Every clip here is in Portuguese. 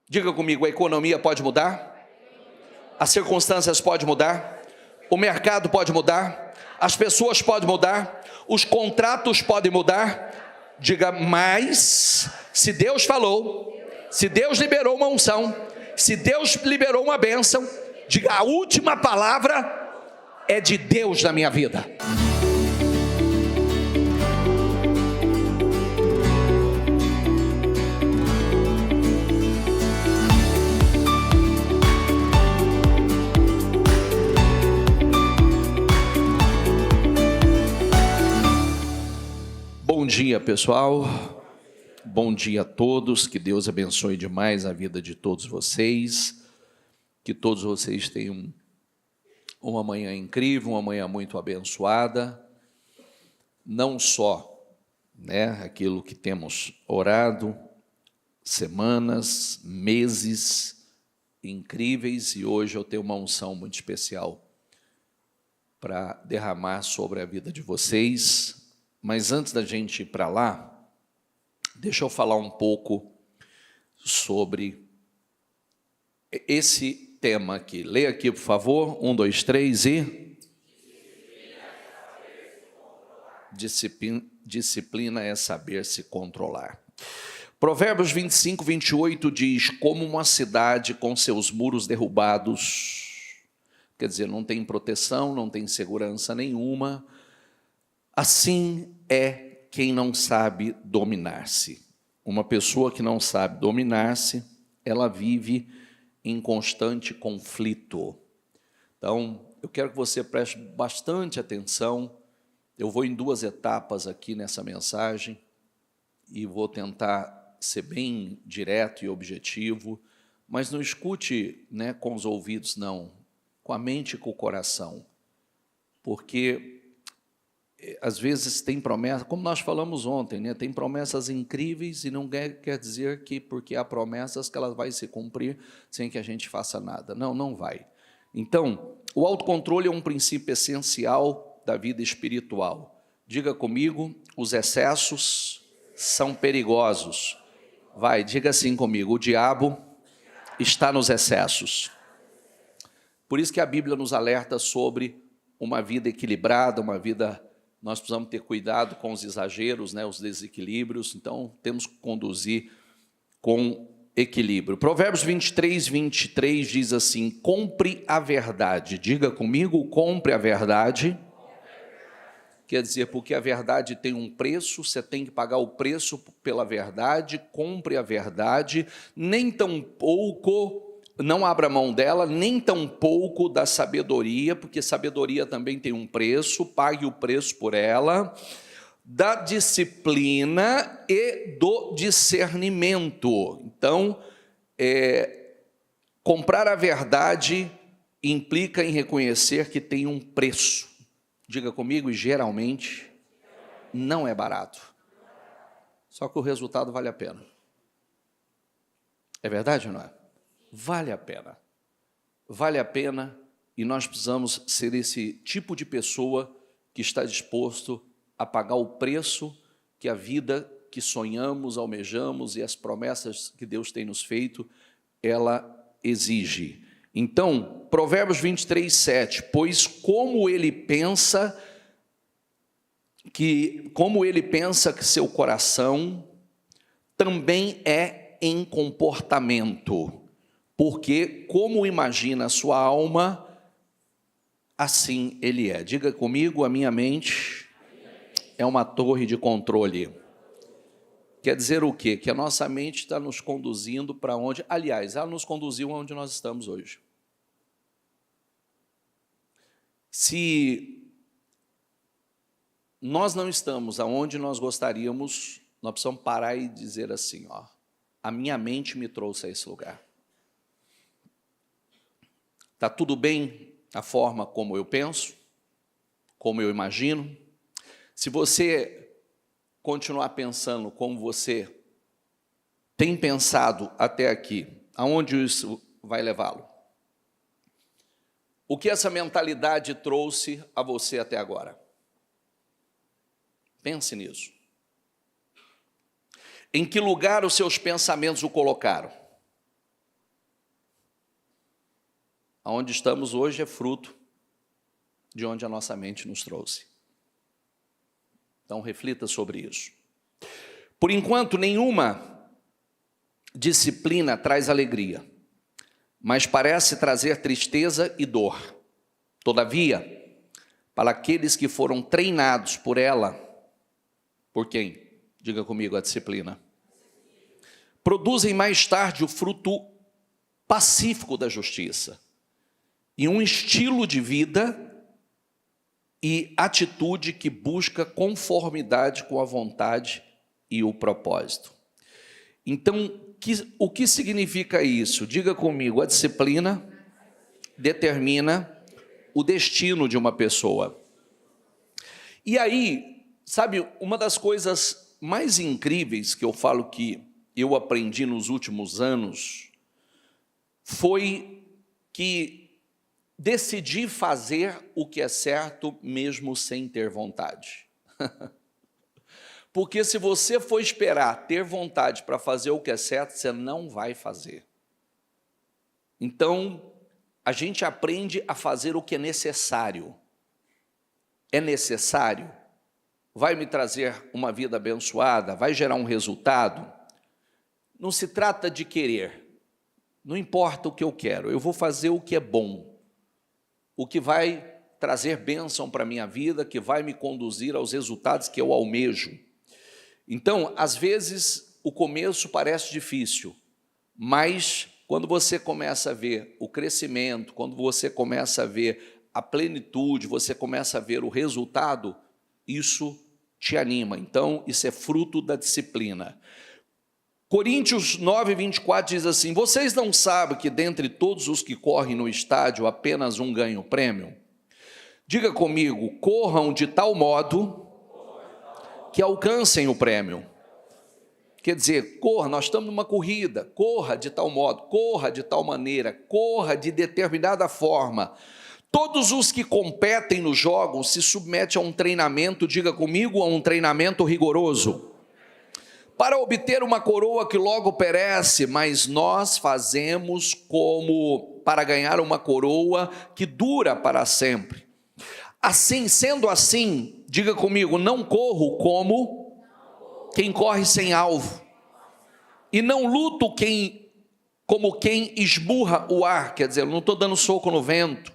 Diga comigo, a economia pode mudar, as circunstâncias podem mudar, o mercado pode mudar, as pessoas podem mudar, os contratos podem mudar. Diga, mas se Deus falou, se Deus liberou uma unção, se Deus liberou uma bênção, diga, a última palavra é de Deus na minha vida. Bom dia, pessoal. Bom dia a todos. Que Deus abençoe demais a vida de todos vocês. Que todos vocês tenham uma manhã incrível, uma manhã muito abençoada. Não só, aquilo que temos orado, semanas, meses incríveis, e hoje eu tenho uma unção muito especial para derramar sobre a vida de vocês. Mas antes da gente ir para lá, deixa eu falar um pouco sobre esse tema aqui. Leia aqui, por favor. 1, 2, 3 e... Disciplina é saber se controlar. Provérbios 25, 28 diz, como uma cidade com seus muros derrubados, quer dizer, não tem proteção, não tem segurança nenhuma, assim é quem não sabe dominar-se. Uma pessoa que não sabe dominar-se, ela vive em constante conflito. Então, eu quero que você preste bastante atenção. Eu vou em 2 etapas aqui nessa mensagem e vou tentar ser bem direto e objetivo, mas não escute com os ouvidos, não, com a mente e com o coração, porque às vezes tem promessas, como nós falamos ontem, tem promessas incríveis e não quer dizer que porque há promessas que elas vão se cumprir sem que a gente faça nada. Não, não vai. Então, o autocontrole é um princípio essencial da vida espiritual. Diga comigo, os excessos são perigosos. Vai, diga assim comigo, o diabo está nos excessos. Por isso que a Bíblia nos alerta sobre uma vida equilibrada, uma vida... Nós precisamos ter cuidado com os exageros, os desequilíbrios, então temos que conduzir com equilíbrio. Provérbios 23, 23 diz assim, compre a verdade. Diga comigo, compre a verdade. Quer dizer, porque a verdade tem um preço, você tem que pagar o preço pela verdade, compre a verdade, nem tão pouco... Não abra mão dela, nem tampouco da sabedoria, porque sabedoria também tem um preço, pague o preço por ela, da disciplina e do discernimento. Então, comprar a verdade implica em reconhecer que tem um preço. Diga comigo, e geralmente não é barato. Só que o resultado vale a pena. É verdade ou não é? Vale a pena, e nós precisamos ser esse tipo de pessoa que está disposto a pagar o preço que a vida que sonhamos, almejamos e as promessas que Deus tem nos feito, ela exige. Então, Provérbios 23, 7, pois como ele pensa que seu coração também é em comportamento, porque como imagina a sua alma, assim ele é. Diga comigo, a minha mente é uma torre de controle. Quer dizer o quê? Que a nossa mente está nos conduzindo para onde... Aliás, ela nos conduziu aonde nós estamos hoje. Se nós não estamos aonde nós gostaríamos, nós precisamos parar e dizer assim, a minha mente me trouxe a esse lugar. Está tudo bem a forma como eu penso, como eu imagino? Se você continuar pensando como você tem pensado até aqui, aonde isso vai levá-lo? O que essa mentalidade trouxe a você até agora? Pense nisso. Em que lugar os seus pensamentos o colocaram? Aonde estamos hoje é fruto de onde a nossa mente nos trouxe. Então, reflita sobre isso. Por enquanto, nenhuma disciplina traz alegria, mas parece trazer tristeza e dor. Todavia, para aqueles que foram treinados por ela, por quem? Diga comigo, a disciplina. Produzem mais tarde o fruto pacífico da justiça e um estilo de vida e atitude que busca conformidade com a vontade e o propósito. Então, o que significa isso? Diga comigo, a disciplina determina o destino de uma pessoa. E aí, sabe, uma das coisas mais incríveis que eu falo que eu aprendi nos últimos anos foi que decidi fazer o que é certo mesmo sem ter vontade. Porque se você for esperar ter vontade para fazer o que é certo, você não vai fazer. Então, a gente aprende a fazer o que é necessário. É necessário? Vai me trazer uma vida abençoada? Vai gerar um resultado? Não se trata de querer. Não importa o que eu quero, eu vou fazer o que é bom. O que vai trazer bênção para a minha vida, que vai me conduzir aos resultados que eu almejo. Então, às vezes, o começo parece difícil, mas quando você começa a ver o crescimento, quando você começa a ver a plenitude, você começa a ver o resultado, isso te anima. Então, isso é fruto da disciplina. Coríntios 9, 24 diz assim: vocês não sabem que dentre todos os que correm no estádio, apenas um ganha o prêmio? Diga comigo, corram de tal modo que alcancem o prêmio. Quer dizer, corra, nós estamos numa corrida, corra de tal modo, corra de tal maneira, corra de determinada forma. Todos os que competem nos jogos se submetem a um treinamento, diga comigo, a um treinamento rigoroso, para obter uma coroa que logo perece, mas nós fazemos como para ganhar uma coroa que dura para sempre. Assim, sendo assim, diga comigo, não corro como quem corre sem alvo, e não luto como quem esmurra o ar, quer dizer, eu não estou dando soco no vento.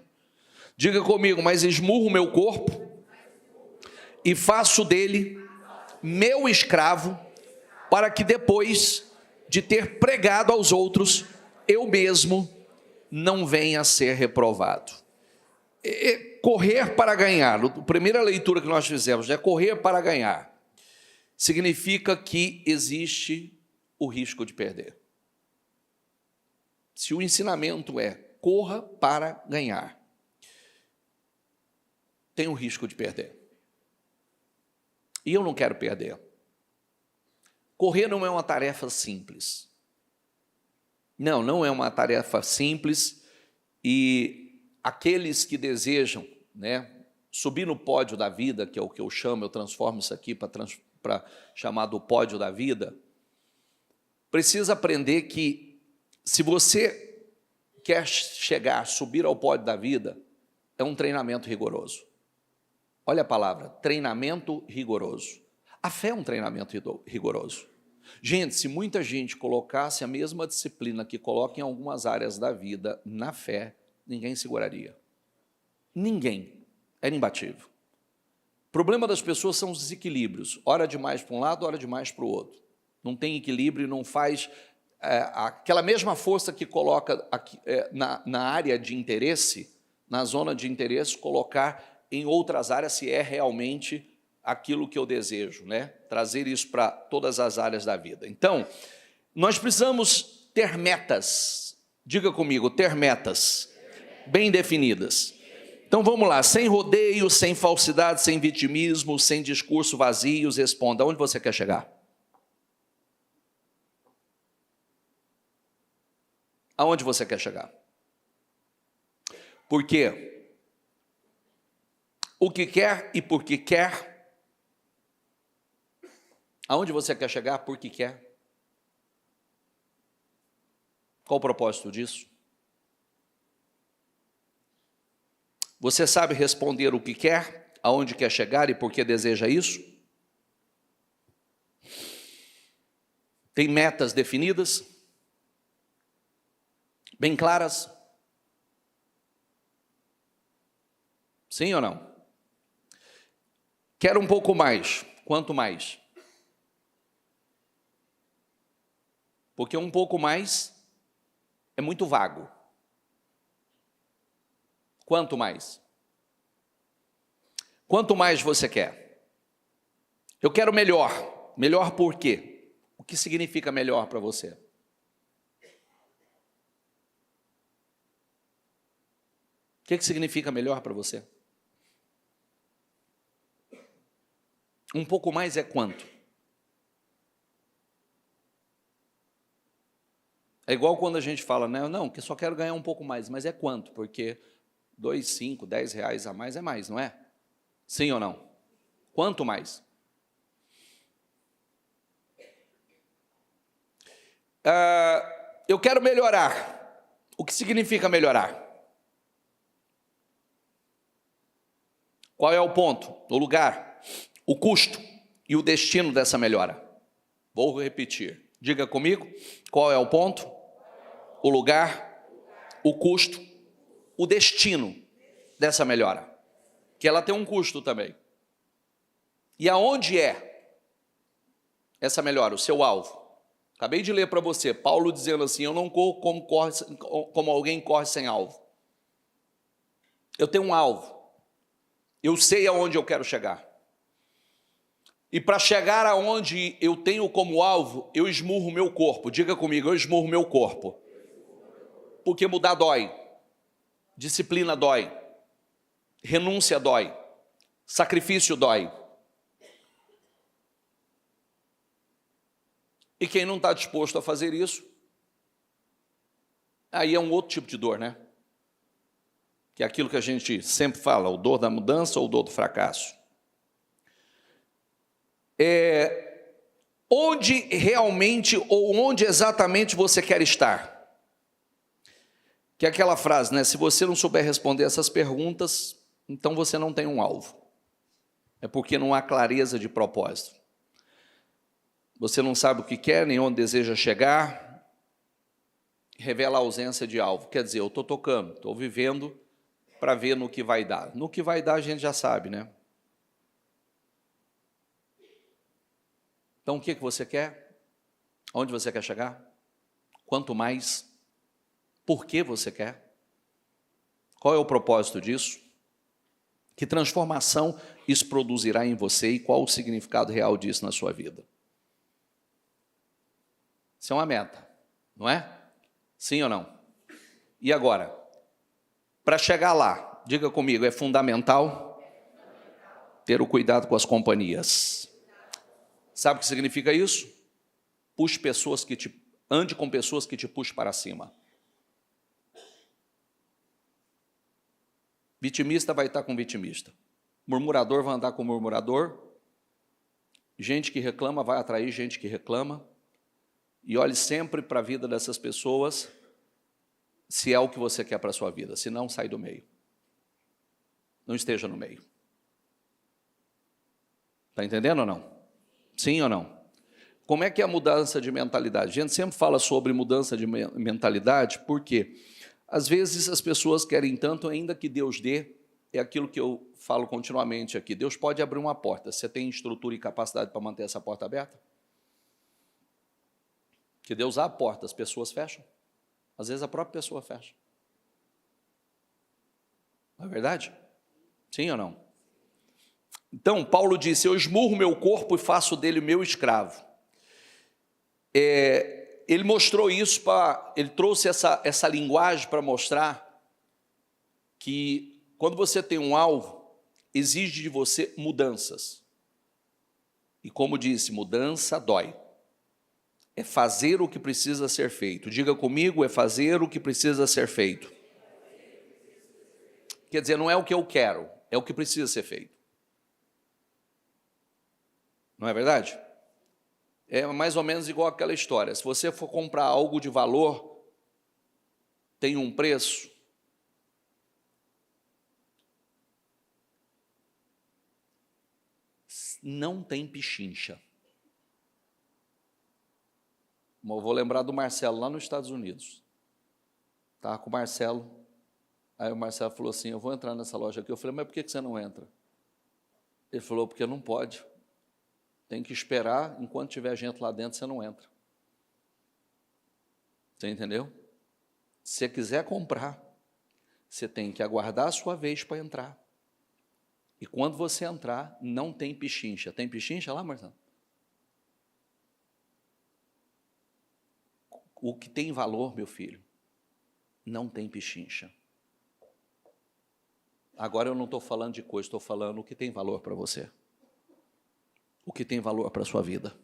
Diga comigo, mas esmurro o meu corpo e faço dele meu escravo, para que depois de ter pregado aos outros, eu mesmo não venha a ser reprovado. Correr para ganhar, a primeira leitura que nós fizemos é correr para ganhar, significa que existe o risco de perder. Se o ensinamento é corra para ganhar, tem o risco de perder. E eu não quero perder. Correr não é uma tarefa simples. Não é uma tarefa simples, e aqueles que desejam, subir no pódio da vida, que é o que eu chamo, eu transformo isso aqui para chamar do pódio da vida, precisa aprender que se você quer subir ao pódio da vida, é um treinamento rigoroso. Olha a palavra, treinamento rigoroso. A fé é um treinamento rigoroso. Gente, se muita gente colocasse a mesma disciplina que coloca em algumas áreas da vida na fé, ninguém seguraria. Ninguém. Era imbatível. O problema das pessoas são os desequilíbrios. Hora demais para um lado, hora demais para o outro. Não tem equilíbrio, não faz aquela mesma força que coloca aqui, na área de interesse, na zona de interesse, colocar em outras áreas se é realmente aquilo que eu desejo, trazer isso para todas as áreas da vida. Então, nós precisamos ter metas, diga comigo, ter metas bem definidas. Então vamos lá, sem rodeio, sem falsidade, sem vitimismo, sem discurso vazios, responda, aonde você quer chegar? Aonde você quer chegar? Por quê? O que quer e por que quer. Aonde você quer chegar, por que quer? Qual o propósito disso? Você sabe responder o que quer, aonde quer chegar e por que deseja isso? Tem metas definidas? Bem claras? Sim ou não? Quero um pouco mais. Quanto mais? Porque um pouco mais é muito vago. Quanto mais? Quanto mais você quer? Eu quero melhor. Melhor por quê? O que significa melhor para você? O que significa melhor para você? Um pouco mais é quanto? É igual quando a gente fala, né? Não, que só quero ganhar um pouco mais, mas é quanto? Porque 2, 5, 10 reais a mais é mais, não é? Sim ou não? Quanto mais? Eu quero melhorar. O que significa melhorar? Qual é o ponto, o lugar, o custo e o destino dessa melhora? Vou repetir. Diga comigo, qual é o ponto, o lugar, o custo, o destino dessa melhora? Que ela tem um custo também. E aonde é essa melhora, o seu alvo? Acabei de ler para você, Paulo dizendo assim, eu não corro como alguém corre sem alvo. Eu tenho um alvo. Eu sei aonde eu quero chegar. E para chegar aonde eu tenho como alvo, eu esmurro o meu corpo. Diga comigo, eu esmurro o meu corpo. Porque mudar dói. Disciplina dói. Renúncia dói. Sacrifício dói. E quem não está disposto a fazer isso, aí é um outro tipo de dor, né? Que é aquilo que a gente sempre fala, o dor da mudança ou o dor do fracasso. Onde realmente ou onde exatamente você quer estar? Que é aquela frase, né? Se você não souber responder essas perguntas, então você não tem um alvo. É porque não há clareza de propósito. Você não sabe o que quer, nem onde deseja chegar, revela a ausência de alvo. Quer dizer, eu estou tocando, estou vivendo para ver no que vai dar. No que vai dar a gente já sabe, né? Então o que você quer? Onde você quer chegar? Quanto mais? Por que você quer? Qual é o propósito disso? Que transformação isso produzirá em você e qual o significado real disso na sua vida? Isso é uma meta, não é? Sim ou não? E agora? Para chegar lá, diga comigo, é fundamental ter o cuidado com as companhias. Sabe o que significa isso? Ande com pessoas que te puxem para cima. Vitimista vai estar com vitimista. Murmurador vai andar com murmurador. Gente que reclama vai atrair gente que reclama. E olhe sempre para a vida dessas pessoas, se é o que você quer para a sua vida. Se não, sai do meio. Não esteja no meio. Está entendendo ou não? Sim ou não? Como é que é a mudança de mentalidade? A gente sempre fala sobre mudança de mentalidade, porque às vezes as pessoas querem tanto, ainda que Deus dê, é aquilo que eu falo continuamente aqui. Deus pode abrir uma porta. Você tem estrutura e capacidade para manter essa porta aberta? Que Deus abre a porta, as pessoas fecham. Às vezes a própria pessoa fecha. Não é verdade? Sim ou não? Então, Paulo disse, eu esmurro meu corpo e faço dele meu escravo. Ele mostrou isso, ele trouxe essa linguagem para mostrar que quando você tem um alvo, exige de você mudanças. E como disse, mudança dói. É fazer o que precisa ser feito. Diga comigo, é fazer o que precisa ser feito. Quer dizer, não é o que eu quero, é o que precisa ser feito. Não é verdade? É mais ou menos igual aquela história. Se você for comprar algo de valor, tem um preço. não tem pichincha. Eu vou lembrar do Marcelo lá nos Estados Unidos. Estava com o Marcelo. Aí o Marcelo falou assim, eu vou entrar nessa loja aqui. Eu falei, mas por que você não entra? Ele falou, porque não pode. Tem que esperar, enquanto tiver gente lá dentro, você não entra. Você entendeu? Se você quiser comprar, você tem que aguardar a sua vez para entrar. E quando você entrar, não tem pichincha. Tem pichincha lá, Marcelo? O que tem valor, meu filho, não tem pichincha. Agora eu não estou falando de coisa, estou falando o que tem valor para você. O que tem valor para a sua vida.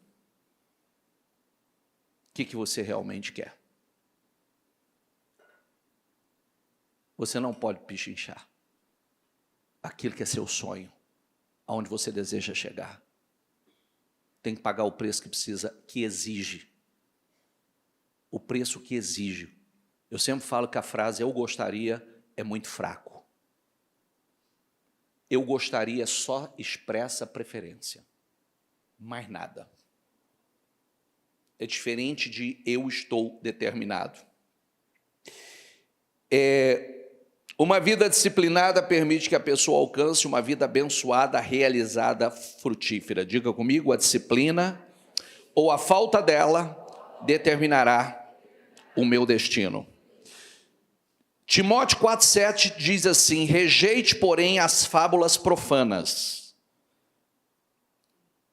O que você realmente quer. Você não pode pichinchar aquilo que é seu sonho, aonde você deseja chegar. Tem que pagar o preço que precisa, que exige. O preço que exige. Eu sempre falo que a frase eu gostaria é muito fraco. Eu gostaria só expressa preferência. Mais nada. É diferente de eu estou determinado. Uma vida disciplinada permite que a pessoa alcance uma vida abençoada, realizada, frutífera. Diga comigo, a disciplina ou a falta dela determinará o meu destino. Timóteo 4,7 diz assim, rejeite, porém, as fábulas profanas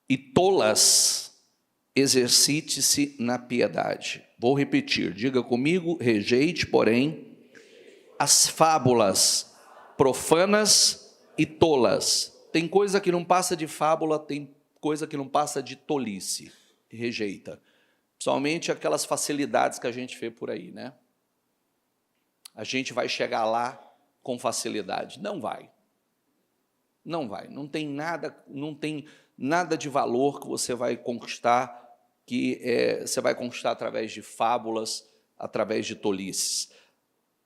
e tolas, exercite-se na piedade. Vou repetir, diga comigo, rejeite, porém, as fábulas profanas e tolas. Tem coisa que não passa de fábula, tem coisa que não passa de tolice. Rejeita. Principalmente aquelas facilidades que a gente vê por aí, né? A gente vai chegar lá com facilidade. Não vai. Não vai. Não tem nada de valor que você vai conquistar, você vai conquistar através de fábulas, através de tolices.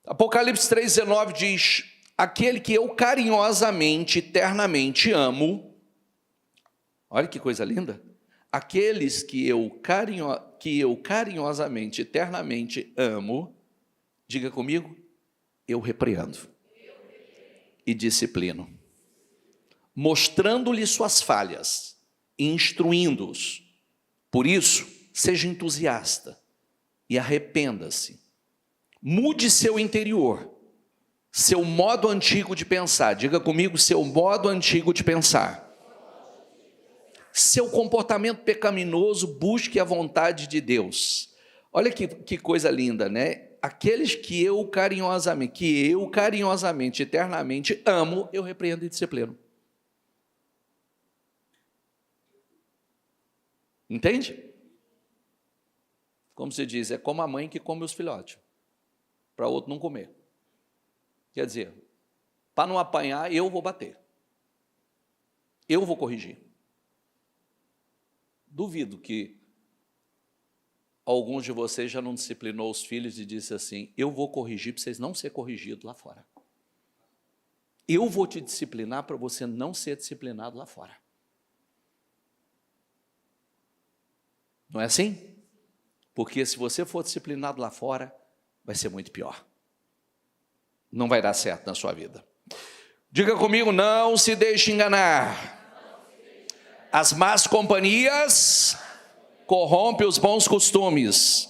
Apocalipse 3,19 diz, aquele que eu carinhosamente, eternamente amo, olha que coisa linda, aqueles que eu carinhosamente, eternamente amo, diga comigo, eu repreendo e disciplino, mostrando-lhe suas falhas, instruindo-os. Por isso, seja entusiasta e arrependa-se. Mude seu interior, seu modo antigo de pensar. Diga comigo, seu modo antigo de pensar. Seu comportamento pecaminoso, busque a vontade de Deus. Olha que coisa linda, né? Aqueles que eu carinhosamente, eternamente amo, eu repreendo e disciplino. Entende? Como se diz, é como a mãe que come os filhotes, para outro não comer. Quer dizer, para não apanhar, eu vou bater. Eu vou corrigir. Duvido que alguns de vocês já não disciplinou os filhos e disse assim, eu vou corrigir para vocês não serem corrigidos lá fora. Eu vou te disciplinar para você não ser disciplinado lá fora. Não é assim? Porque se você for disciplinado lá fora, vai ser muito pior. Não vai dar certo na sua vida. Diga comigo, não se deixe enganar. As más companhias corrompem os bons costumes.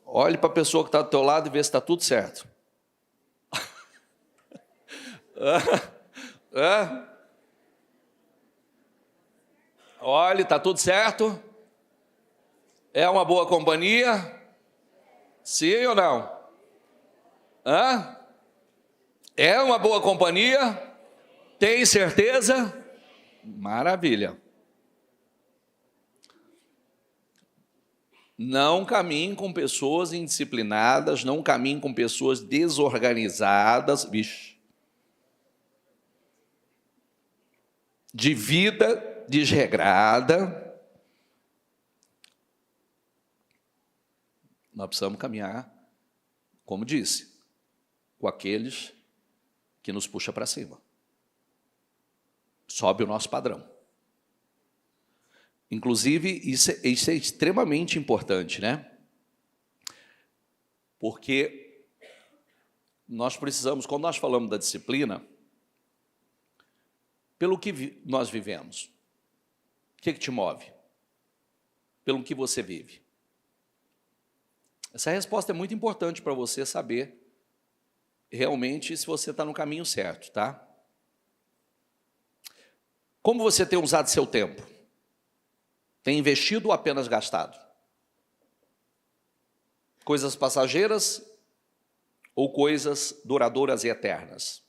Olhe para a pessoa que está do teu lado e vê se está tudo certo. Olhe, está tudo certo? É uma boa companhia? Sim ou não? É uma boa companhia? Tem certeza? Maravilha. Não caminhe com pessoas indisciplinadas, não caminhe com pessoas desorganizadas, de vida desregrada. Nós precisamos caminhar, como disse, com aqueles que nos puxam para cima. Sobe o nosso padrão. Inclusive, isso é extremamente importante, né? Porque nós precisamos, quando nós falamos da disciplina, pelo que nós vivemos, o que te move? Pelo que você vive? Essa resposta é muito importante para você saber realmente se você está no caminho certo, tá? Como você tem usado seu tempo? Tem investido ou apenas gastado? Coisas passageiras ou coisas duradouras e eternas?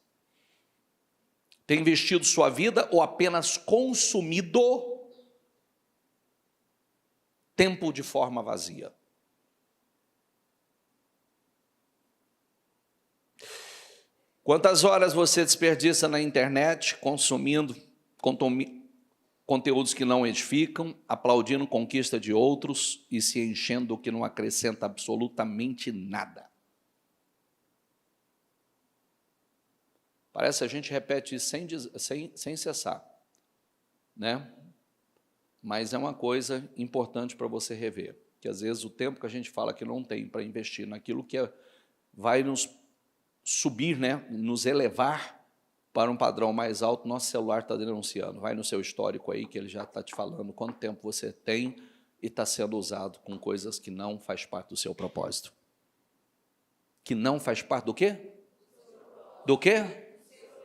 Tem investido sua vida ou apenas consumido tempo de forma vazia? Quantas horas você desperdiça na internet consumindo conteúdos que não edificam, aplaudindo conquista de outros e se enchendo do que não acrescenta absolutamente nada? Parece que a gente repete isso sem cessar, né? Mas é uma coisa importante para você rever, que às vezes o tempo que a gente fala que não tem para investir naquilo que vai nos subir, né? Nos elevar para um padrão mais alto, nosso celular está denunciando. Vai no seu histórico aí, que ele já está te falando quanto tempo você tem e está sendo usado com coisas que não faz parte do seu propósito. Que não faz parte do quê? Do quê?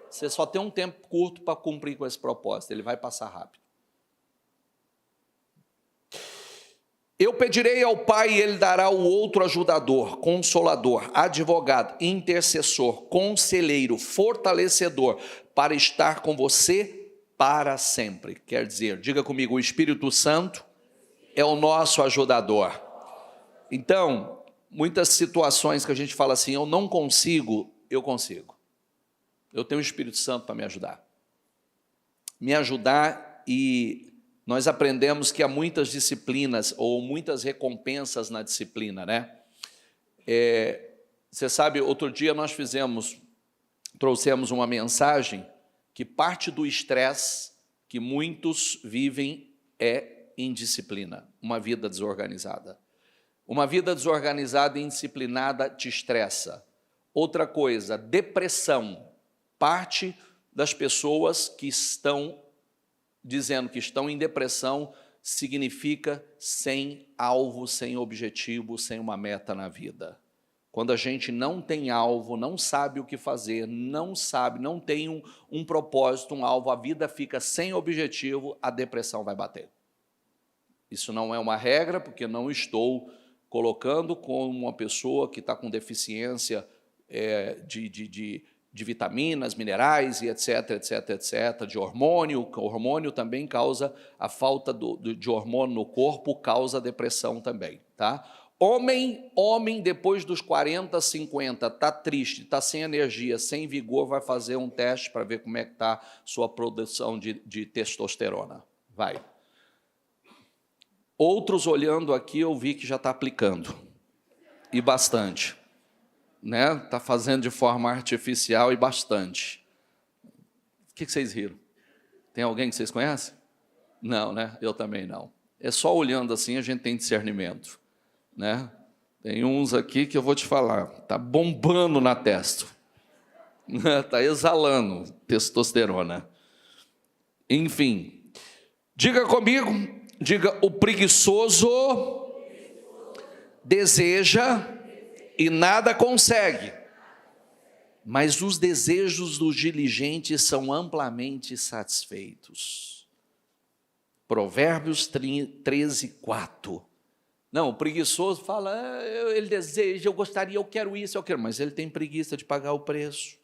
Você só tem um tempo curto para cumprir com esse propósito, ele vai passar rápido. Eu pedirei ao Pai e Ele dará o outro ajudador, consolador, advogado, intercessor, conselheiro, fortalecedor, para estar com você para sempre. Quer dizer, diga comigo, o Espírito Santo é o nosso ajudador. Então, muitas situações que a gente fala assim, eu não consigo, eu consigo. Eu tenho o Espírito Santo para me ajudar. Me ajudar, e nós aprendemos que há muitas disciplinas ou muitas recompensas na disciplina, né? Você sabe, outro dia nós trouxemos uma mensagem que parte do estresse que muitos vivem é indisciplina, uma vida desorganizada. Uma vida desorganizada e indisciplinada te estressa. Outra coisa, depressão. Parte das pessoas que estão dizendo que estão em depressão significa sem alvo, sem objetivo, sem uma meta na vida. Quando a gente não tem alvo, não sabe o que fazer, não tem um propósito, um alvo, a vida fica sem objetivo, a depressão vai bater. Isso não é uma regra, porque não estou colocando como uma pessoa que está com deficiência de vitaminas, minerais e etc, etc, etc, de hormônio. O hormônio também causa, a falta de hormônio no corpo causa depressão também, tá? Homem depois dos 40, 50, está triste, está sem energia, sem vigor, vai fazer um teste para ver como é que está sua produção de testosterona. Vai. Outros olhando aqui, eu vi que já está aplicando, e bastante. Né? Está fazendo de forma artificial e bastante. O que vocês riram? Tem alguém que vocês conhecem? Não, né? Eu também não. É só olhando assim a gente tem discernimento, né? Tem uns aqui que eu vou te falar, está bombando na testa, está exalando testosterona. Enfim, diga comigo, diga: o preguiçoso deseja e nada consegue, mas os desejos dos diligentes são amplamente satisfeitos. Provérbios 13, 4. Não, o preguiçoso fala, ele deseja, eu gostaria, eu quero isso, eu quero, mas ele tem preguiça de pagar o preço.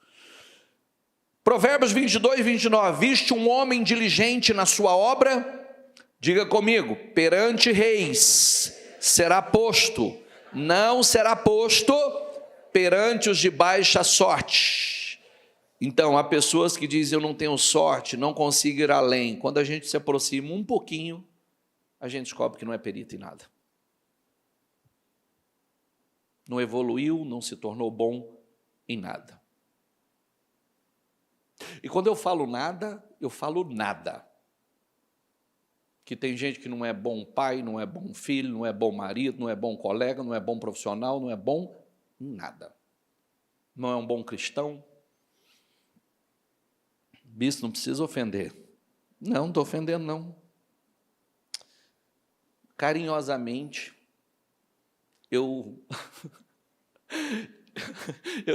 Provérbios 22, 29. Viste um homem diligente na sua obra? Diga comigo, perante reis será posto, não será posto perante os de baixa sorte. Então, há pessoas que dizem, eu não tenho sorte, não consigo ir além. Quando a gente se aproxima um pouquinho, a gente descobre que não é perito em nada. Não evoluiu, não se tornou bom em nada. E quando eu falo nada, eu falo nada. que tem gente que não é bom pai, não é bom filho, não é bom marido, não é bom colega, não é bom profissional, não é bom em nada. Não é um bom cristão. Bispo, não precisa ofender. Não estou ofendendo, não. Carinhosamente, eu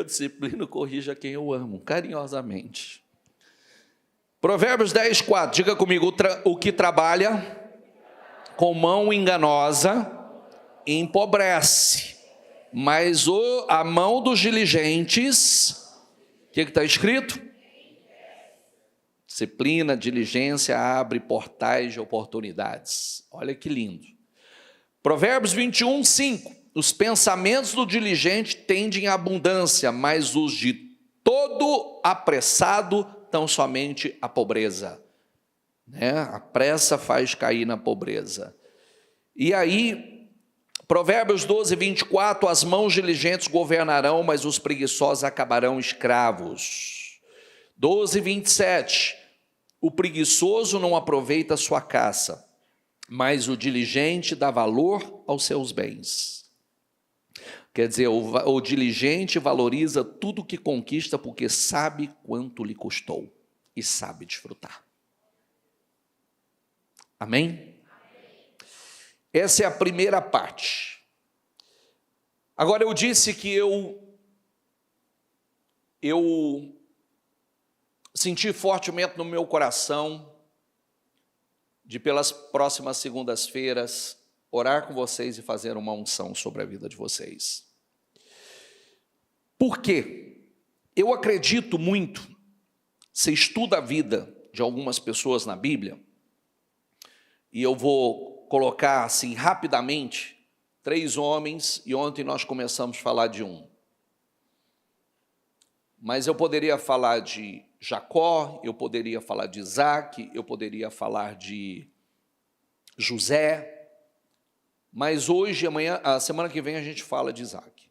disciplino, corrijo a quem eu amo, carinhosamente. Provérbios 10, 4, diga comigo, o que trabalha com mão enganosa empobrece, mas a mão dos diligentes, o que está escrito? Disciplina, diligência abre portais de oportunidades. Olha que lindo. Provérbios 21, 5, os pensamentos do diligente tendem à abundância, mas os de todo apressado tão somente a pobreza, né? A pressa faz cair na pobreza. E aí, Provérbios 12, 24, as mãos diligentes governarão, mas os preguiçosos acabarão escravos. 12, 27, o preguiçoso não aproveita a sua caça, mas o diligente dá valor aos seus bens. Quer dizer, o diligente valoriza tudo que conquista porque sabe quanto lhe custou e sabe desfrutar. Amém? Essa é a primeira parte. Agora eu disse que eu senti fortemente no meu coração de pelas próximas segundas-feiras orar com vocês e fazer uma unção sobre a vida de vocês. Por quê? Eu acredito muito, você estuda a vida de algumas pessoas na Bíblia, e eu vou colocar assim rapidamente 3 homens, e ontem nós começamos a falar de um. Mas eu poderia falar de Jacó, eu poderia falar de Isaac, eu poderia falar de José, mas hoje, amanhã, a semana que vem a gente fala de Isaac.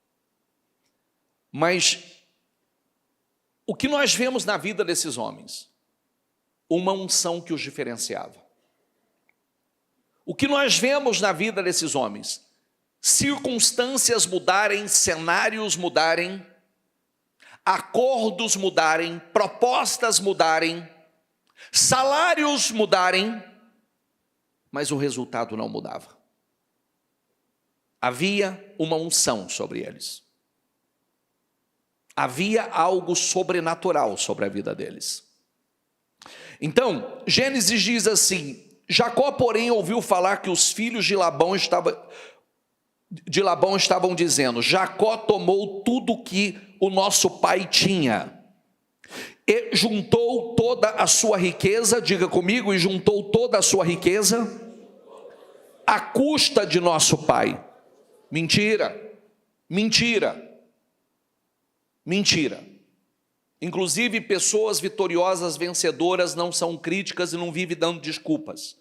Mas o que nós vemos na vida desses homens? Uma unção que os diferenciava. O que nós vemos na vida desses homens? Circunstâncias mudarem, cenários mudarem, acordos mudarem, propostas mudarem, salários mudarem, mas o resultado não mudava. Havia uma unção sobre eles. Havia algo sobrenatural sobre a vida deles. Então, Gênesis diz assim: Jacó, porém, ouviu falar que os filhos de Labão estavam dizendo: Jacó tomou tudo que o nosso pai tinha, e juntou toda a sua riqueza, diga comigo, e juntou toda a sua riqueza à custa de nosso pai. Mentira, mentira, mentira. Inclusive, pessoas vitoriosas, vencedoras, não são críticas e não vivem dando desculpas.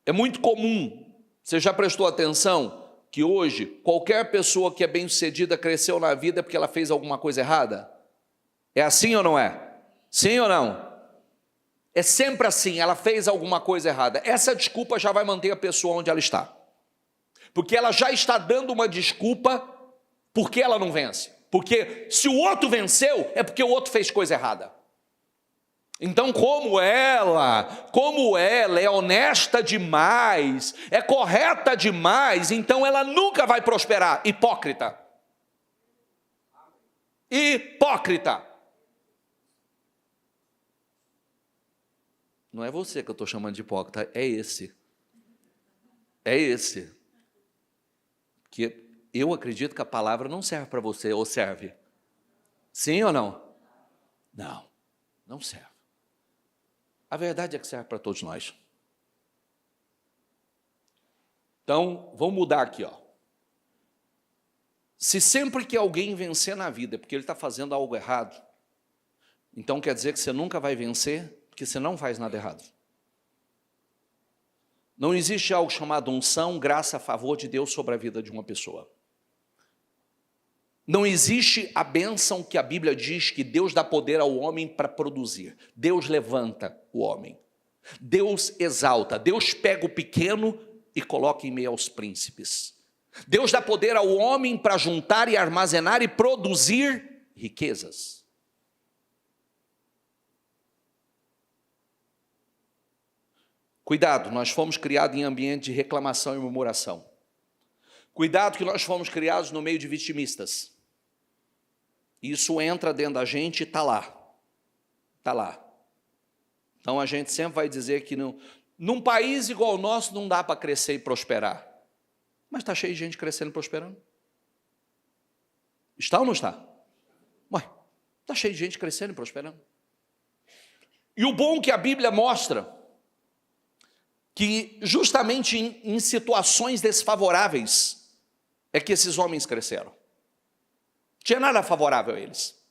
É muito comum, você já prestou atenção, que hoje, qualquer pessoa que é bem-sucedida, cresceu na vida porque ela fez alguma coisa errada? É assim ou não é? Sim ou não? É sempre assim, ela fez alguma coisa errada. Essa desculpa já vai manter a pessoa onde ela está. Porque ela já está dando uma desculpa porque ela não vence. Porque se o outro venceu, é porque o outro fez coisa errada. Então, como ela é honesta demais, é correta demais, então ela nunca vai prosperar. Hipócrita. Hipócrita. Não é você que eu estou chamando de hipócrita, é esse. É esse. Que eu acredito que a palavra não serve para você, ou serve? Sim ou não? Não, não serve. A verdade é que serve para todos nós. Então, vamos mudar aqui, ó. Se sempre que alguém vencer na vida é porque ele está fazendo algo errado, então quer dizer que você nunca vai vencer, porque você não faz nada errado. Não existe algo chamado unção, graça, favor de Deus sobre a vida de uma pessoa. Não existe a bênção que a Bíblia diz que Deus dá poder ao homem para produzir. Deus levanta o homem. Deus exalta, Deus pega o pequeno e coloca em meio aos príncipes. Deus dá poder ao homem para juntar e armazenar e produzir riquezas. Cuidado, nós fomos criados em ambiente de reclamação e murmuração. Cuidado que nós fomos criados no meio de vitimistas. Isso entra dentro da gente e está lá. Está lá. Então a gente sempre vai dizer que num país igual o nosso não dá para crescer e prosperar. Mas está cheio de gente crescendo e prosperando. Está ou não está? Ué, está cheio de gente crescendo e prosperando. E o bom que a Bíblia mostra, que justamente em situações desfavoráveis é que esses homens cresceram. Não tinha nada favorável a eles.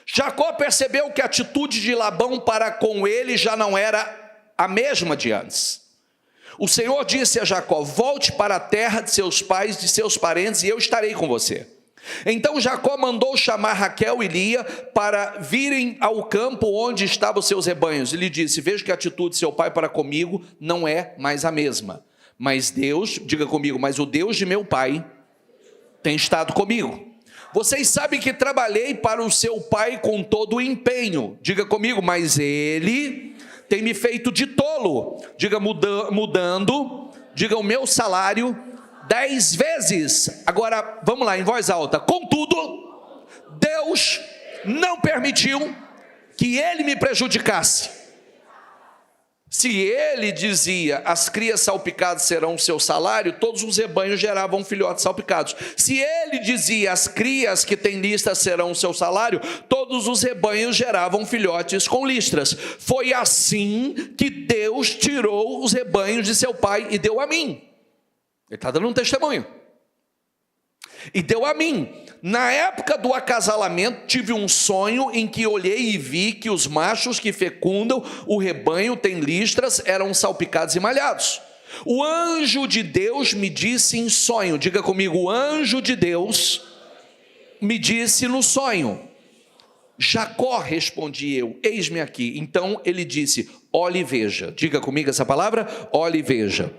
Jacó percebeu que a atitude de Labão para com ele já não era a mesma de antes. O Senhor disse a Jacó: volte para a terra de seus pais, de seus parentes, e eu estarei com você. Então Jacó mandou chamar Raquel e Lia para virem ao campo onde estavam os seus rebanhos. E lhe disse: veja que a atitude de seu pai para comigo não é mais a mesma. Mas Deus, diga comigo, mas o Deus de meu pai tem estado comigo. Vocês sabem que trabalhei para o seu pai com todo o empenho. Diga comigo, mas ele tem me feito de tolo. Diga mudando, diga o meu salário 10 vezes. Agora, vamos lá, em voz alta. Contudo, Deus não permitiu que ele me prejudicasse. Se ele dizia, as crias salpicadas serão o seu salário, todos os rebanhos geravam filhotes salpicados. Se ele dizia, as crias que têm listras serão o seu salário, todos os rebanhos geravam filhotes com listras. Foi assim que Deus tirou os rebanhos de seu pai e deu a mim. Ele está dando um testemunho. E deu a mim. Na época do acasalamento, tive um sonho em que olhei e vi que os machos que fecundam o rebanho têm listras, eram salpicados e malhados. O anjo de Deus me disse em sonho, diga comigo, o anjo de Deus me disse no sonho. Jacó, respondi eu, eis-me aqui. Então ele disse, olhe e veja. Diga comigo essa palavra, olhe e veja.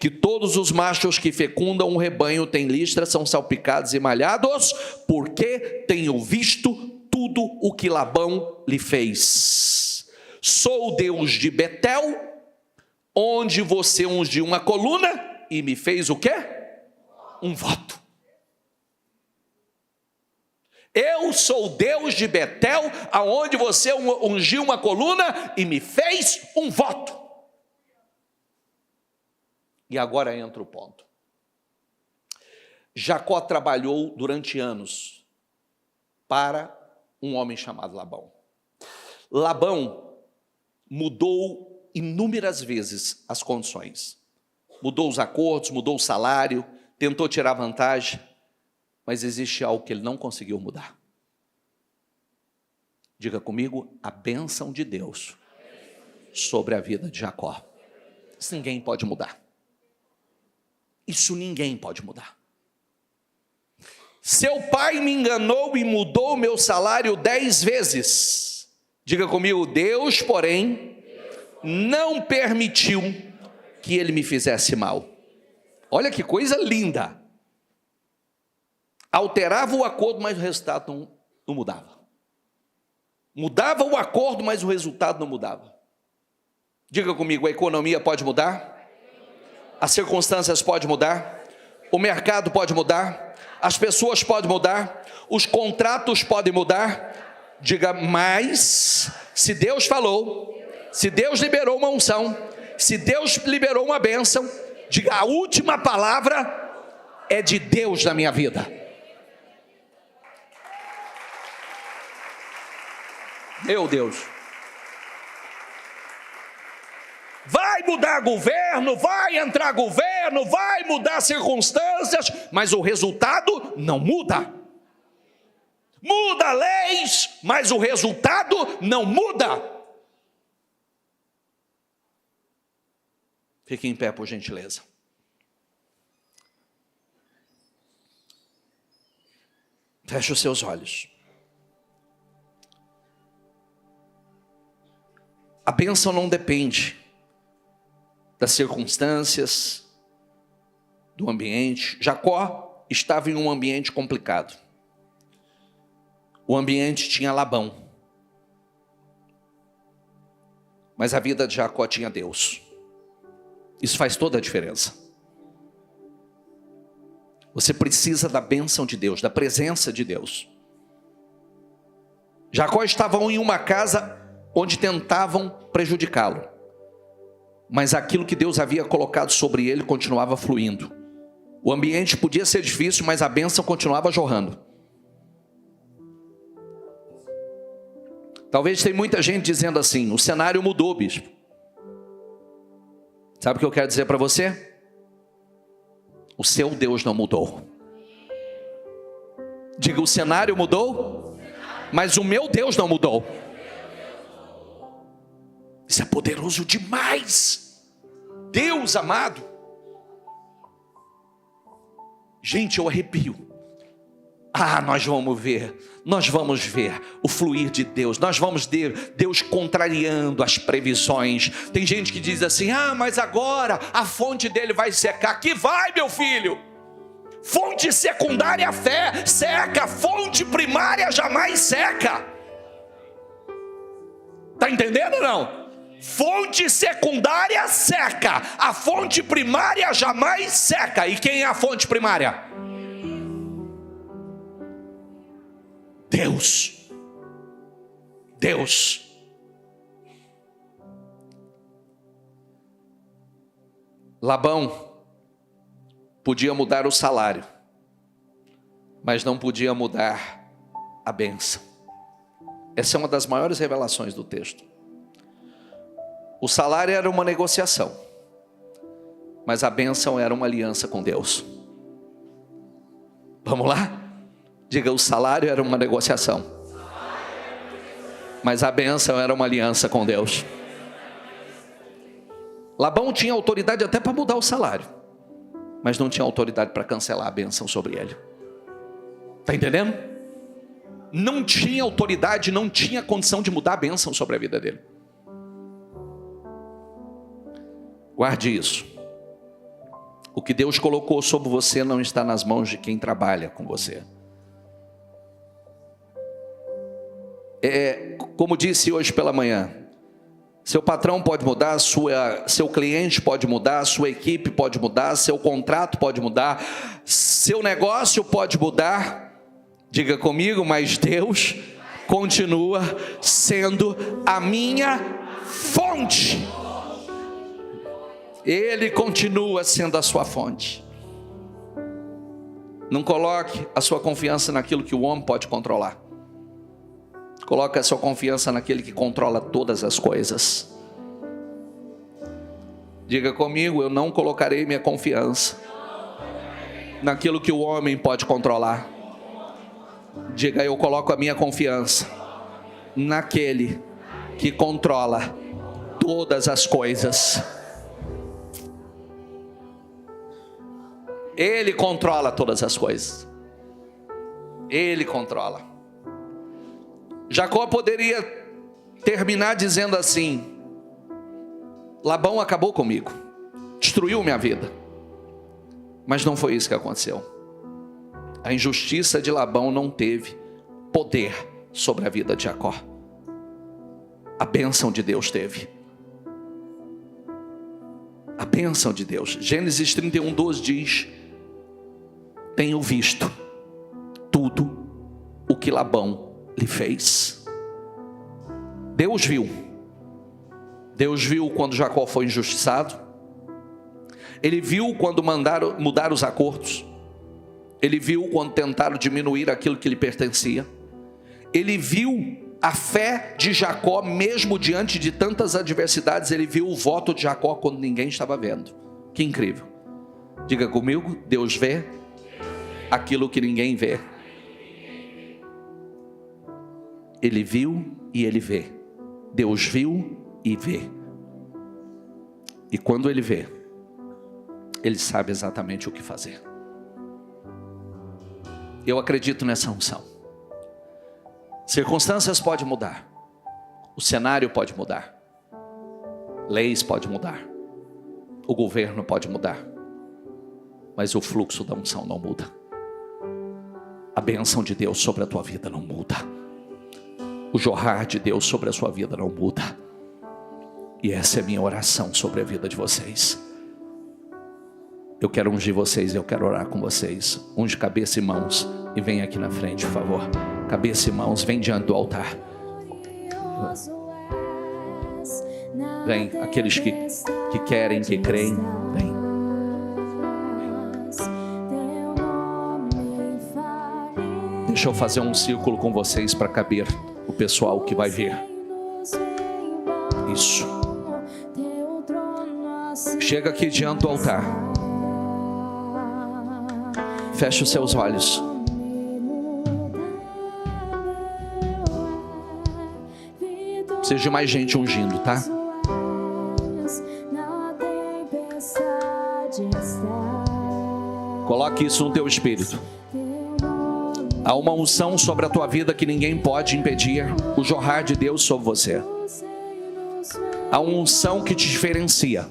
Que todos os machos que fecundam um rebanho têm listras, são salpicados e malhados, porque tenho visto tudo o que Labão lhe fez. Sou o Deus de Betel, onde você ungiu uma coluna e me fez o quê? Um voto. Eu sou o Deus de Betel, aonde você ungiu uma coluna e me fez um voto. E agora entra o ponto. Jacó trabalhou durante anos para um homem chamado Labão. Labão mudou inúmeras vezes as condições. Mudou os acordos, mudou o salário, tentou tirar vantagem, mas existe algo que ele não conseguiu mudar. Diga comigo, a bênção de Deus sobre a vida de Jacó. Isso ninguém pode mudar. Isso ninguém pode mudar. Seu pai me enganou e mudou o meu salário 10 vezes. Diga comigo, Deus, porém, não permitiu que ele me fizesse mal. Olha que coisa linda. Alterava o acordo, mas o resultado não mudava. Mudava o acordo, mas o resultado não mudava. Diga comigo, a economia pode mudar? As circunstâncias podem mudar, o mercado pode mudar, as pessoas podem mudar, os contratos podem mudar. Diga, mas se Deus falou, se Deus liberou uma unção, se Deus liberou uma bênção, diga, a última palavra é de Deus na minha vida. Meu Deus. Vai mudar governo, vai entrar governo, vai mudar circunstâncias, mas o resultado não muda. Muda leis, mas o resultado não muda. Fique em pé, por gentileza. Feche os seus olhos. A bênção não depende das circunstâncias, do ambiente. Jacó estava em um ambiente complicado. O ambiente tinha Labão. Mas a vida de Jacó tinha Deus. Isso faz toda a diferença. Você precisa da bênção de Deus, da presença de Deus. Jacó estava em uma casa onde tentavam prejudicá-lo. Mas aquilo que Deus havia colocado sobre ele continuava fluindo. O ambiente podia ser difícil, mas a bênção continuava jorrando. Talvez tenha muita gente dizendo assim: o cenário mudou, bispo. Sabe o que eu quero dizer para você? O seu Deus não mudou. Diga: o cenário mudou, mas o meu Deus não mudou. Isso é poderoso demais. Deus amado. Gente, eu arrepio. Nós vamos ver o fluir de Deus. Nós vamos ver Deus contrariando as previsões. Tem gente que diz assim: mas agora a fonte dele vai secar. Que vai, meu filho? Fonte secundária, a fé seca. Fonte primária jamais seca. Está entendendo ou não? Fonte secundária seca. A fonte primária jamais seca. E quem é a fonte primária? Deus. Deus. Labão podia mudar o salário, mas não podia mudar a bênção. Essa é uma das maiores revelações do texto. O salário era uma negociação, mas a bênção era uma aliança com Deus. Vamos lá? Diga: o salário era uma negociação, mas a bênção era uma aliança com Deus. Labão tinha autoridade até para mudar o salário, mas não tinha autoridade para cancelar a bênção sobre ele. Está entendendo? Não tinha autoridade, não tinha condição de mudar a bênção sobre a vida dele. Guarde isso. O que Deus colocou sobre você não está nas mãos de quem trabalha com você. Como disse hoje pela manhã, seu patrão pode mudar, seu cliente pode mudar, sua equipe pode mudar, seu contrato pode mudar, seu negócio pode mudar. Diga comigo: mas Deus continua sendo a minha fonte. Ele continua sendo a sua fonte. Não coloque a sua confiança naquilo que o homem pode controlar. Coloque a sua confiança naquele que controla todas as coisas. Diga comigo: eu não colocarei minha confiança naquilo que o homem pode controlar. Diga: eu coloco a minha confiança naquele que controla todas as coisas. Ele controla todas as coisas. Ele controla. Jacó poderia terminar dizendo assim: Labão acabou comigo, destruiu minha vida. Mas não foi isso que aconteceu. A injustiça de Labão não teve poder sobre a vida de Jacó. A bênção de Deus teve. A bênção de Deus. Gênesis 31:12 diz: tenho visto tudo o que Labão lhe fez. Deus viu. Deus viu quando Jacó foi injustiçado. Ele viu quando mudar os acordos. Ele viu quando tentaram diminuir aquilo que lhe pertencia. Ele viu a fé de Jacó, mesmo diante de tantas adversidades. Ele viu o voto de Jacó quando ninguém estava vendo. Que incrível. Diga comigo: Deus vê aquilo que ninguém vê. Ele viu e ele vê. Deus viu e vê. E quando ele vê, ele sabe exatamente o que fazer. Eu acredito nessa unção. Circunstâncias podem mudar. O cenário pode mudar. Leis podem mudar. O governo pode mudar, mas o fluxo da unção não muda. A bênção de Deus sobre a tua vida não muda. O jorrar de Deus sobre a sua vida não muda. E essa é a minha oração sobre a vida de vocês. Eu quero ungir vocês, eu quero orar com vocês. Unge cabeça e mãos e vem aqui na frente, por favor. Cabeça e mãos, vem diante do altar. Vem, aqueles que querem, que creem, vem. Deixa eu fazer um círculo com vocês para caber o pessoal que vai ver. Isso. Chega aqui diante do altar. Feche os seus olhos. Precisa de mais gente ungindo, tá? Coloque isso no teu espírito. Há uma unção sobre a tua vida que ninguém pode impedir. O jorrar de Deus sobre você. Há uma unção que te diferencia.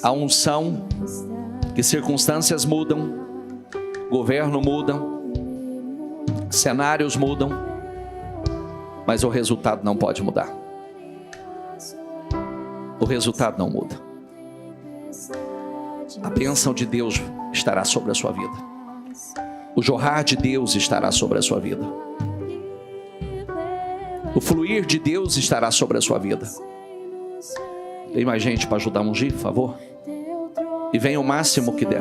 Há uma unção que circunstâncias mudam, governo mudam, cenários mudam, mas o resultado não pode mudar. O resultado não muda. A bênção de Deus estará sobre a sua vida. O jorrar de Deus estará sobre a sua vida. O fluir de Deus estará sobre a sua vida. Tem mais gente para ajudar a ungir, por favor? E venha o máximo que der.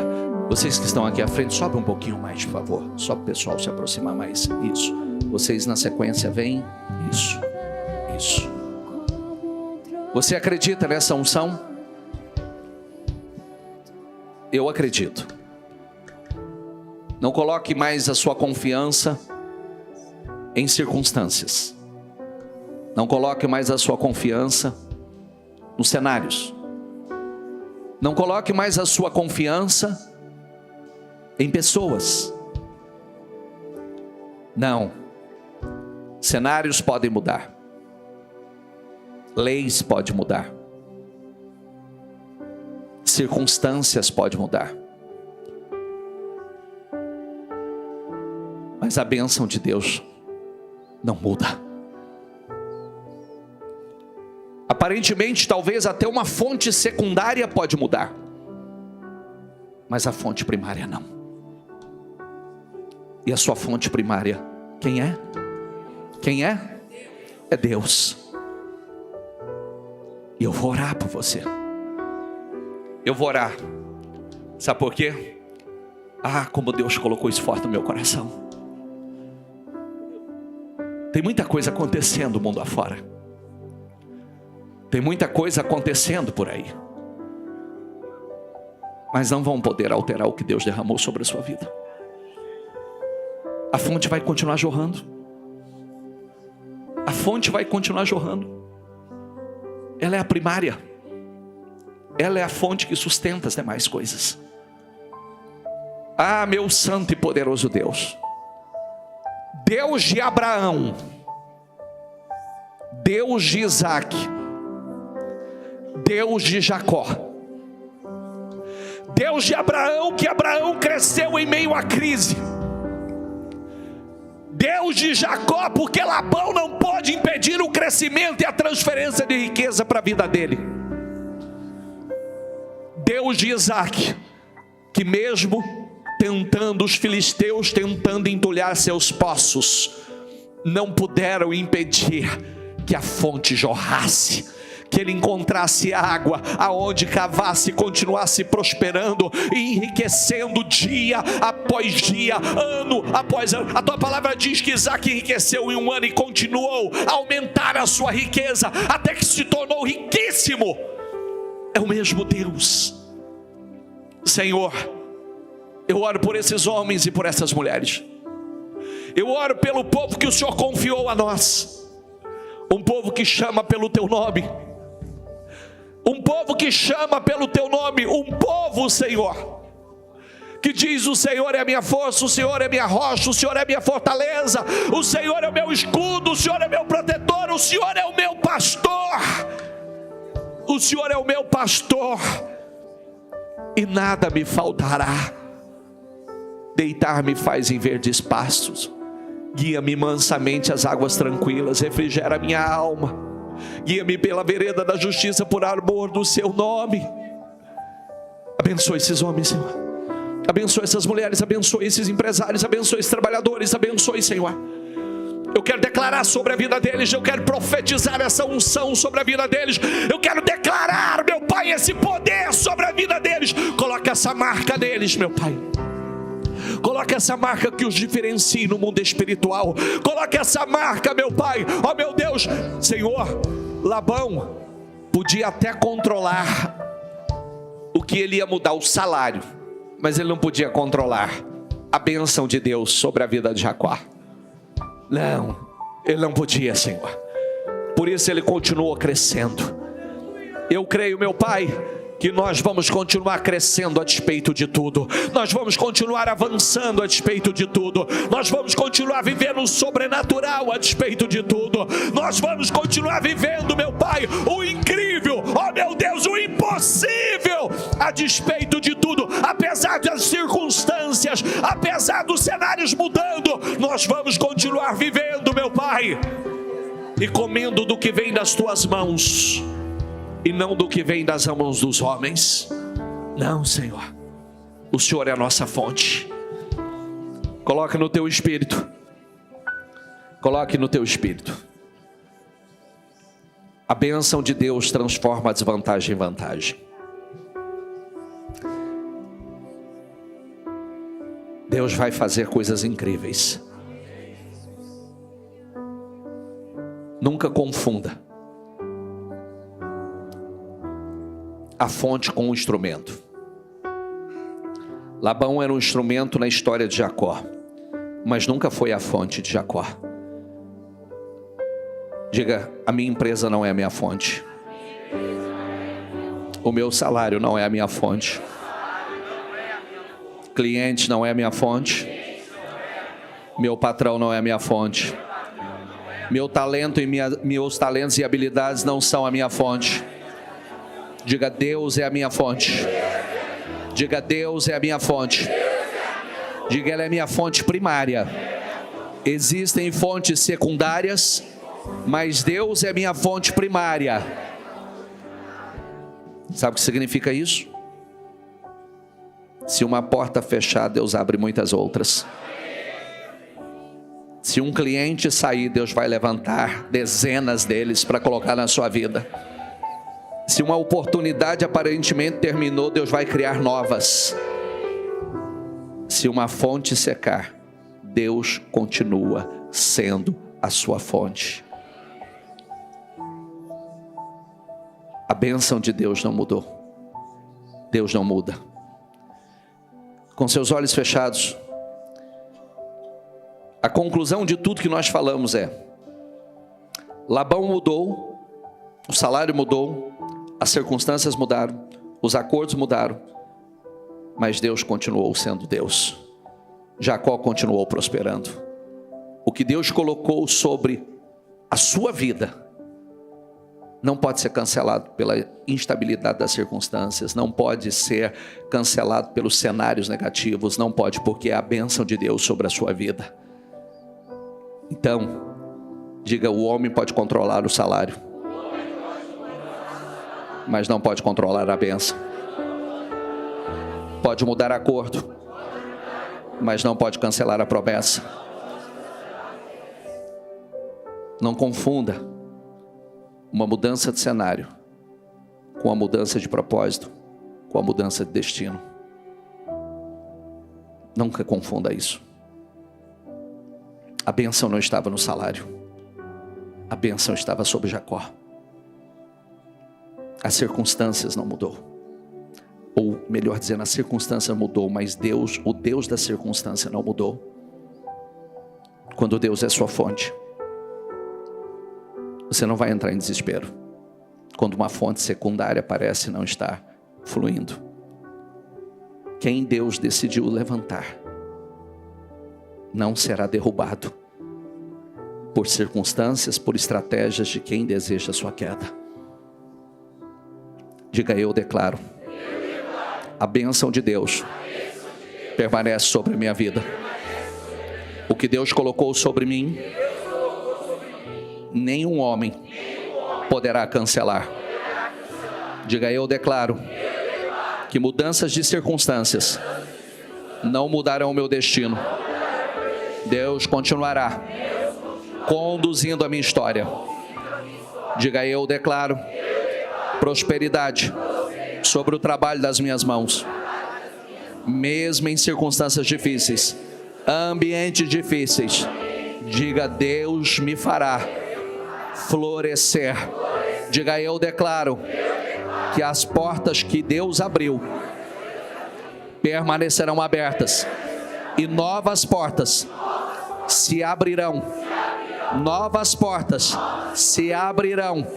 Vocês que estão aqui à frente, sobe um pouquinho mais, por favor. Só para o pessoal se aproximar mais. Isso. Vocês na sequência, vêm. Isso. Isso. Você acredita nessa unção? Eu acredito. Não coloque mais a sua confiança em circunstâncias. Não coloque mais a sua confiança nos cenários. Não coloque mais a sua confiança em pessoas. Não. Cenários podem mudar. Leis podem mudar. Circunstâncias podem mudar. Mas a bênção de Deus não muda. Aparentemente, talvez até uma fonte secundária pode mudar, mas a fonte primária não. E a sua fonte primária, quem é? Quem é? É Deus. E eu vou orar por você. Eu vou orar. Sabe por quê? Como Deus colocou isso forte no meu coração. Tem muita coisa acontecendo no mundo afora. Tem muita coisa acontecendo por aí. Mas não vão poder alterar o que Deus derramou sobre a sua vida. A fonte vai continuar jorrando. A fonte vai continuar jorrando. Ela é a primária. Ela é a fonte que sustenta as demais coisas. Meu santo e poderoso Deus. Deus de Abraão. Deus de Isaac. Deus de Jacó. Deus de Abraão, que Abraão cresceu em meio à crise. Deus de Jacó, porque Labão não pôde impedir o crescimento e a transferência de riqueza para a vida dele. Deus de Isaac, que mesmo tentando os filisteus, tentando entulhar seus poços, não puderam impedir que a fonte jorrasse, que ele encontrasse água aonde cavasse e continuasse prosperando e enriquecendo dia após dia, ano após ano. A tua palavra diz que Isaac enriqueceu em um ano e continuou a aumentar a sua riqueza até que se tornou riquíssimo. É o mesmo Deus. Senhor, eu oro por esses homens e por essas mulheres. Eu oro pelo povo que o Senhor confiou a nós. Um povo que chama pelo teu nome. Um povo que chama pelo teu nome. Um povo, Senhor, que diz: o Senhor é a minha força, o Senhor é a minha rocha, o Senhor é a minha fortaleza, o Senhor é o meu escudo, o Senhor é meu protetor, o Senhor é o meu pastor. O Senhor é o meu pastor e nada me faltará. Deitar-me faz em verdes pastos, guia-me mansamente às águas tranquilas, refrigera minha alma. Guia-me pela vereda da justiça por amor do seu nome. Abençoe esses homens, Senhor. Abençoe essas mulheres, abençoe esses empresários, abençoe esses trabalhadores, abençoe, Senhor. Eu quero declarar sobre a vida deles, eu quero profetizar essa unção sobre a vida deles. Eu quero declarar, meu Pai, esse poder sobre a vida deles. Coloca essa marca deles, meu Pai. Coloca essa marca que os diferencie no mundo espiritual. Coloca essa marca, meu Pai. Ó meu Deus, Senhor, Labão podia até controlar o que ele ia mudar, o salário, mas ele não podia controlar a bênção de Deus sobre a vida de Jacó. Não, ele não podia, Senhor. Por isso ele continuou crescendo. Eu creio, meu Pai, que nós vamos continuar crescendo a despeito de tudo. Nós vamos continuar avançando a despeito de tudo. Nós vamos continuar vivendo o sobrenatural a despeito de tudo. Nós vamos continuar vivendo, meu Pai, o incrível, ó meu Deus, o impossível a despeito de tudo. Apesar das circunstâncias, apesar dos cenários mudando, nós vamos continuar vivendo, meu Pai, e comendo do que vem das tuas mãos e não do que vem das mãos dos homens. Não, Senhor, o Senhor é a nossa fonte. Coloque no teu espírito. Coloque no teu espírito. A bênção de Deus transforma a desvantagem em vantagem. Deus vai fazer coisas incríveis. Nunca confunda a fonte com o instrumento. Labão era um instrumento na história de Jacó, mas nunca foi a fonte de Jacó. Diga: a minha empresa não é a minha fonte. O meu salário não é a minha fonte. Cliente não é a minha fonte. Meu patrão não é a minha fonte. Meu talento e meus talentos e habilidades não são a minha fonte. Diga: Deus é a minha fonte. Diga: Deus é a minha fonte. Diga: Ele é a minha fonte primária. Existem fontes secundárias, mas Deus é a minha fonte primária. Sabe o que significa isso? Se uma porta fechar, Deus abre muitas outras. Se um cliente sair, Deus vai levantar dezenas deles para colocar na sua vida. Se uma oportunidade aparentemente terminou, Deus vai criar novas. Se uma fonte secar, Deus continua sendo a sua fonte. A bênção de Deus não mudou. Deus não muda. Com seus olhos fechados, a conclusão de tudo que nós falamos é: Labão mudou, o salário mudou, as circunstâncias mudaram, os acordos mudaram, mas Deus continuou sendo Deus. Jacó continuou prosperando. O que Deus colocou sobre a sua vida não pode ser cancelado pela instabilidade das circunstâncias, não pode ser cancelado pelos cenários negativos, não pode, porque é a bênção de Deus sobre a sua vida. Então, diga: o homem pode controlar o salário, mas não pode controlar a bênção. Pode mudar acordo, mas não pode cancelar a promessa. Não confunda uma mudança de cenário com a mudança de propósito, com a mudança de destino. Nunca confunda isso. A bênção não estava no salário. A bênção estava sobre Jacó. As circunstâncias não mudou. Ou melhor dizendo, a circunstância mudou, mas Deus, o Deus da circunstância, não mudou. Quando Deus é sua fonte, você não vai entrar em desespero quando uma fonte secundária parece não estar fluindo. Quem Deus decidiu levantar não será derrubado por circunstâncias, por estratégias de quem deseja a sua queda. Diga: eu declaro. A bênção de Deus permanece sobre a minha vida. O que Deus colocou sobre mim, nenhum homem poderá cancelar. Diga: eu declaro que mudanças de circunstâncias não mudarão o meu destino. Deus continuará conduzindo a minha história. Diga: eu declaro prosperidade sobre o trabalho das minhas mãos. Mesmo em circunstâncias difíceis, ambientes difíceis, diga: Deus me fará florescer. Diga: eu declaro que as portas que Deus abriu permanecerão abertas e novas portas se abrirão. Novas portas se abrirão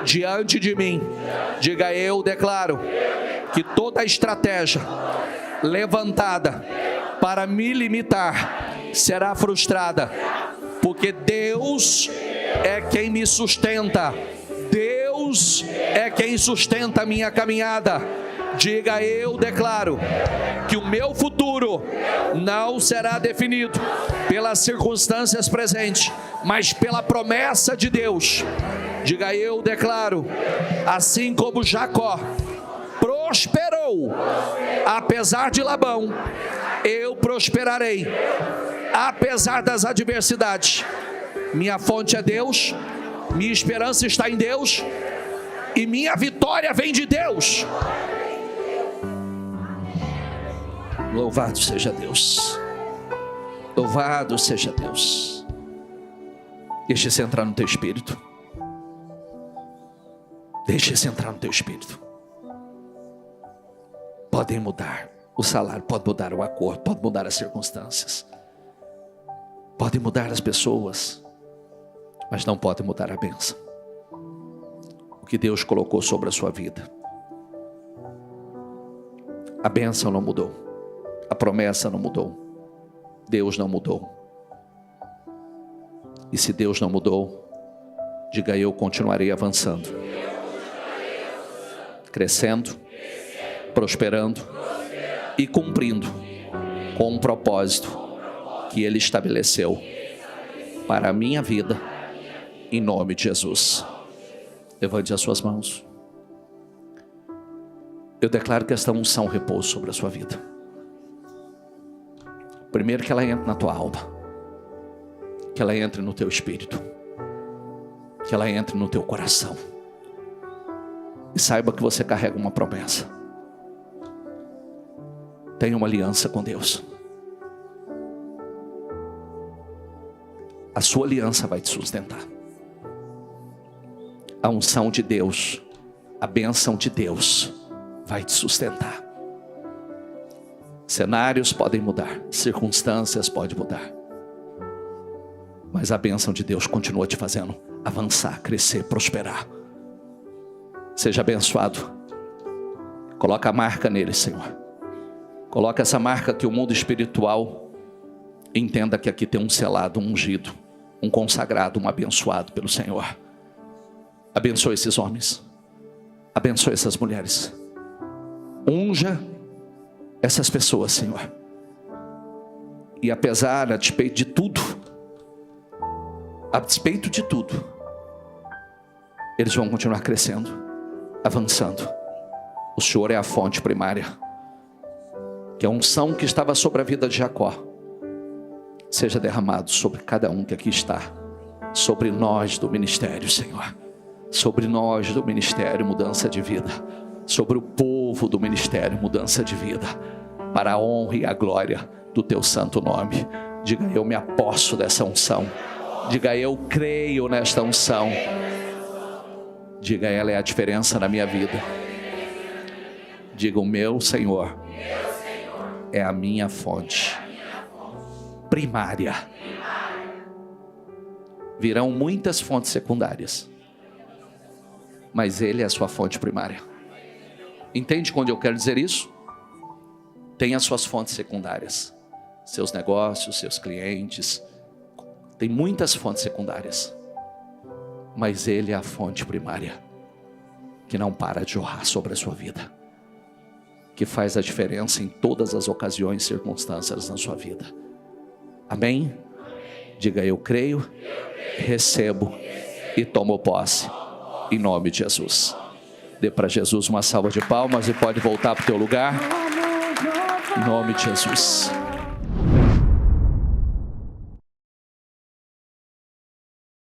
diante de mim. Diga: eu declaro que toda estratégia levantada para me limitar será frustrada, porque Deus é quem me sustenta. Deus é quem sustenta a minha caminhada. Diga: eu declaro que o meu futuro não será definido pelas circunstâncias presentes, mas pela promessa de Deus. Diga: eu declaro, assim como Jacó prosperou, apesar de Labão, eu prosperarei, apesar das adversidades. Minha fonte é Deus, minha esperança está em Deus, e minha vitória vem de Deus. Louvado seja Deus. Louvado seja Deus. Deixa isso entrar no teu espírito. Deixa isso entrar no teu espírito. Podem mudar o salário, pode mudar o acordo, pode mudar as circunstâncias, pode mudar as pessoas, mas não pode mudar a bênção. O que Deus colocou sobre a sua vida. A bênção não mudou. A promessa não mudou. Deus não mudou. E se Deus não mudou, diga: eu continuarei avançando, crescendo, prosperando e cumprindo com um propósito que Ele estabeleceu para a minha vida, em nome de Jesus. Levante as suas mãos. Eu declaro que esta unção repousa sobre a sua vida. Primeiro, que ela entre na tua alma, que ela entre no teu espírito, que ela entre no teu coração, e saiba que você carrega uma promessa. Tenha uma aliança com Deus. A sua aliança vai te sustentar. A unção de Deus, a bênção de Deus vai te sustentar. Cenários podem mudar, circunstâncias podem mudar, mas a bênção de Deus continua te fazendo avançar, crescer, prosperar. Seja abençoado. Coloca a marca nele, Senhor. Coloca essa marca, que o mundo espiritual entenda que aqui tem um selado, um ungido, um consagrado, um abençoado pelo Senhor. Abençoe esses homens, abençoe essas mulheres, unja essas pessoas, Senhor. E apesar, a despeito de tudo, eles vão continuar crescendo, avançando. O Senhor é a fonte primária. Que a unção que estava sobre a vida de Jacó seja derramado sobre cada um que aqui está, sobre nós do ministério, Senhor, sobre nós do ministério, mudança de vida, sobre o povo do ministério, mudança de vida, para a honra e a glória do teu santo nome. Diga: eu me aposto dessa unção. Diga: eu creio nesta unção. Diga: ela é a diferença na minha vida. Diga: o meu Senhor é a minha fonte primária. Virão muitas fontes secundárias, mas Ele é a sua fonte primária. Entende quando eu quero dizer isso? Tem as suas fontes secundárias, seus negócios, seus clientes, tem muitas fontes secundárias, mas Ele é a fonte primária. que não para de jorrar sobre a sua vida, que faz a diferença em todas as ocasiões e circunstâncias na sua vida. Amém? Diga: eu creio, recebo e tomo posse, em nome de Jesus. Dê para Jesus uma salva de palmas e pode voltar para o teu lugar, em nome de Jesus.